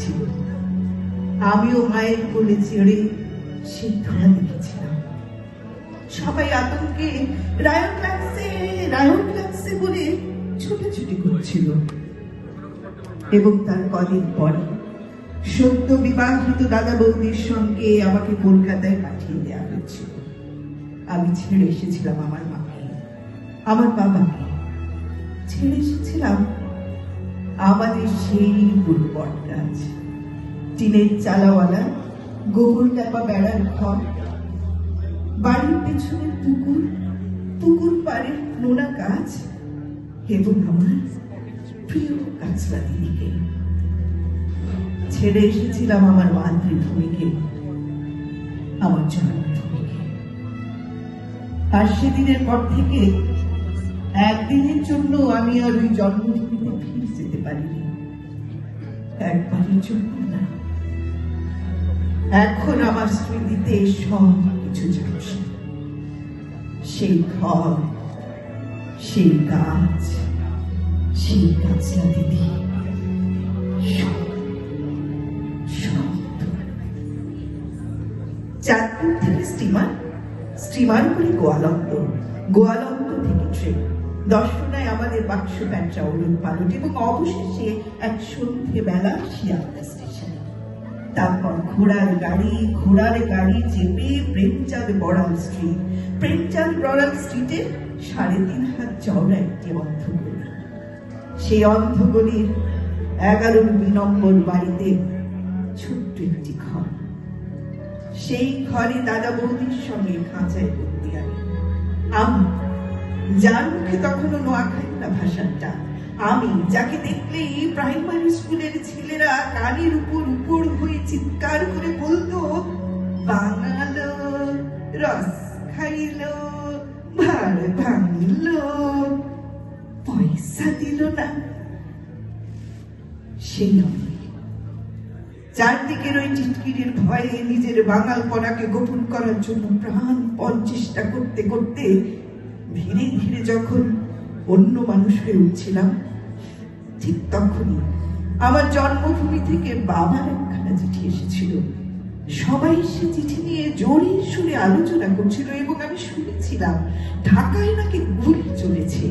ছিল। আমিও মায়ের কোলে চেড়ে সেই ধরা দেখেছিলাম। সবাই আতঙ্কে রায়ন লাগছে বলে ছোটাছুটি করছিল। এবং তার কদিন পরে সদ্য বিবাহিত দাদা বৌদির সঙ্গে আমাকে কলকাতায় পাঠিয়ে দেওয়া হয়েছিল। আমি ছেড়ে এসেছিলাম আমার মাকে, আমার বাবাকে, ছেড়ে এসেছিলাম আমাদের সেই বুড়ো বটগাছ, টিনের চালাওয়ালা, গোবর চাপা বেড়ার ঘর, বাড়ির পেছনের পুকুর পাড়ের নোনা গাছ এবং আমার প্রিয় গাছরা দিদিকে। ছেড়ে এসেছিলাম আমার মাতৃভূমিকে, আমার জন্মভূমিকে। আর সেদিনের পর থেকে একদিনের জন্য আমি আর ওই জন্মভূমিতে ফিরে যেতে পারিনি, একবারের জন্য না। এখন আমার স্মৃতিতে সব কিছু যাচ্ছে, সেই ঘর, সেই গাছ, সেই গাছলা দিদি, চাঁদপুর থেকে স্টিমার করে গোয়ালন্দ থেকে ট্রেন, দর্শনায় আমাদের বাক্স প্যান্টরা ওলট পালট, এবং অবশেষে এক সন্ধ্যে বেলা শিয়ালদা স্টেশনে। তারপর ঘোড়ার গাড়ি চেপে প্রেমচাঁদ বড়াল স্ট্রিটে 3.5 হাত চওড়া একটি অন্ধগলি। সেই অন্ধগলির 11 নম্বর বাড়িতে ছোট্ট একটি ঘর। সেই ঘরে দাদা বৌদির সঙ্গে খাঁচায় বন্দি আমি, যার মুখে তখনও নোয়াখাইলা ভাষাটা, আমি যাকে দেখলেই প্রাইমারি স্কুলের ছেলেরা কানের উপর হয়ে চিৎকার করে বলতো, বাঙালো, রস খাইলো, ভাড় ভাঙলো, পয়সা দিল না। সেই চারদিকের ওই টিটকিরির ভয়ে নিজের বাঙালপনাকে গোপন করার জন্য প্রাণপণ চেষ্টা করতে করতে ধীরে ধীরে যখন অন্য মানুষ হয়ে উঠছিলাম, ঠিক তখনই আমার জন্মভূমি থেকে বাবার একখানা চিঠি এসেছিল। সবাই সে চিঠি নিয়ে জোরে সুরে আলোচনা করছিল এবং আমি শুনেছিলাম ঢাকায় নাকি গুলি চলেছে।